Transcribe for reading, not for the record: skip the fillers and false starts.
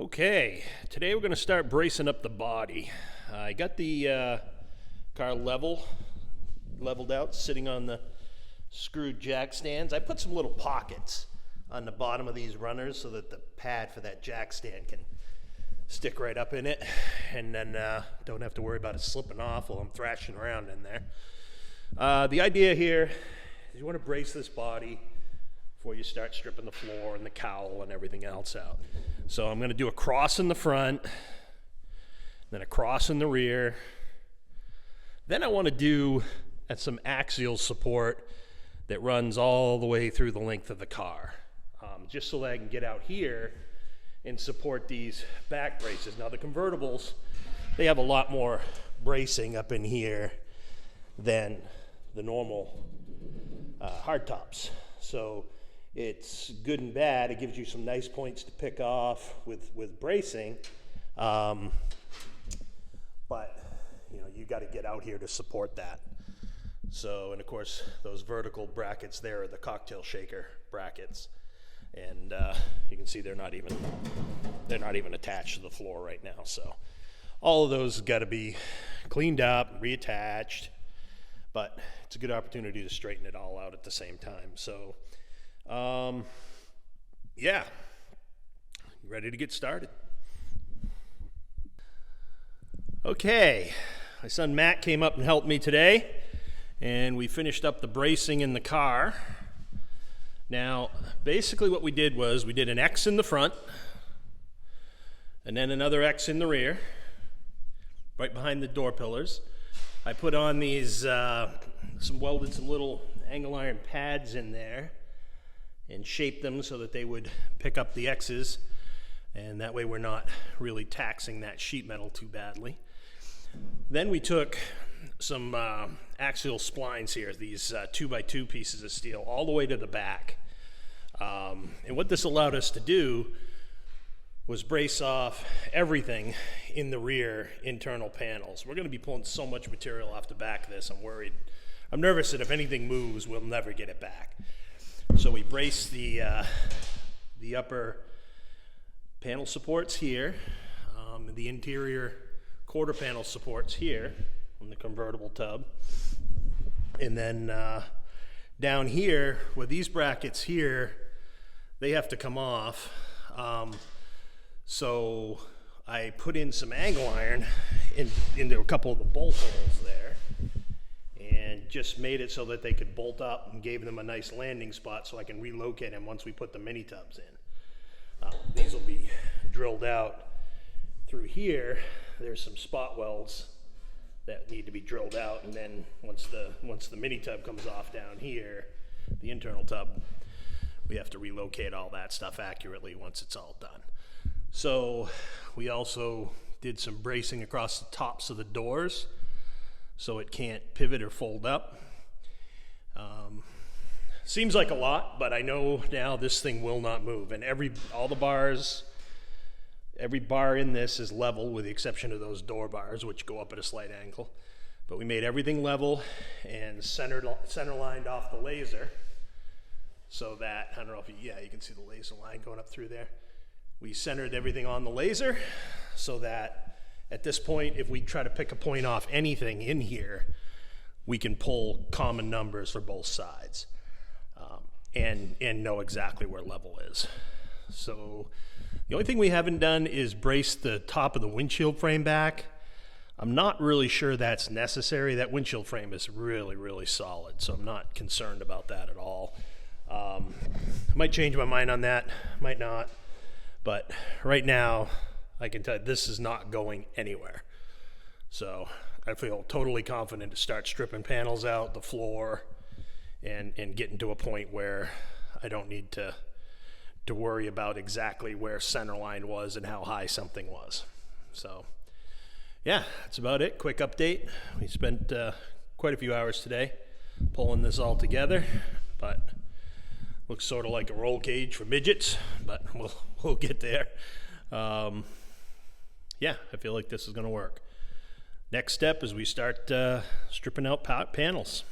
Okay, today we're going to start bracing up the body. I got the car leveled out, sitting on the screwed jack stands. I put some little pockets on the bottom of these runners so that the pad for that jack stand can stick right up in it, and then don't have to worry about it slipping off while I'm thrashing around in there. The idea here is you want to brace this body before you start stripping the floor and the cowl and everything else out. So I'm going to do a cross in the front, then a cross in the rear. Then I want to do some axial support that runs all the way through the length of the car, just so that I can get out here and support these back braces. Now the convertibles, they have a lot more bracing up in here than the normal hardtops. So it's good and bad. It gives you some nice points to pick off with bracing, but you got to get out here to support that. So, and of course, those vertical brackets there are the cocktail shaker brackets, and you can see they're not even attached to the floor right now. So, all of those got to be cleaned up, reattached, but it's a good opportunity to straighten it all out at the same time. So. Yeah, ready to get started. Okay, my son Matt came up and helped me today, and we finished up the bracing in the car. Now, basically what we did was we did an X in the front, and then another X in the rear, right behind the door pillars. I put on these, welded some little angle iron pads in there, and shape them so that they would pick up the X's, and that way we're not really taxing that sheet metal too badly. Then we took some axial splines here, these 2x2 pieces of steel, all the way to the back. And what this allowed us to do was brace off everything in the rear internal panels. We're going to be pulling so much material off the back of this, I'm nervous that if anything moves, we'll never get it back. So we brace the upper panel supports here, the interior quarter panel supports here on the convertible tub, and then down here with these brackets here, they have to come off. So I put in some angle iron into a couple of the bolt holes there, and just made it so that they could bolt up, and gave them a nice landing spot so I can relocate them once we put the mini tubs in. These will be drilled out through here. There's some spot welds that need to be drilled out, and then once the mini tub comes off down here, the internal tub, we have to relocate all that stuff accurately once it's all done. So we also did some bracing across the tops of the doors so it can't pivot or fold up. Seems like a lot, but I know now this thing will not move. And every bar in this is level with the exception of those door bars, which go up at a slight angle. But we made everything level and center lined off the laser so that, I don't know if you can see the laser line going up through there. We centered everything on the laser so that at this point, if we try to pick a point off anything in here, we can pull common numbers for both sides, and know exactly where level is. So the only thing we haven't done is brace the top of the windshield frame back. I'm not really sure that's necessary. That windshield frame is really, really solid, so I'm not concerned about that at all. I might change my mind on that, might not, but right now, I can tell you this is not going anywhere. So I feel totally confident to start stripping panels out, the floor, and getting to a point where I don't need to worry about exactly where center line was and how high something was. So yeah, that's about it. Quick update. We spent quite a few hours today pulling this all together, but looks sort of like a roll cage for midgets, but we'll get there. Yeah, I feel like this is going to work. Next step is we start stripping out panels.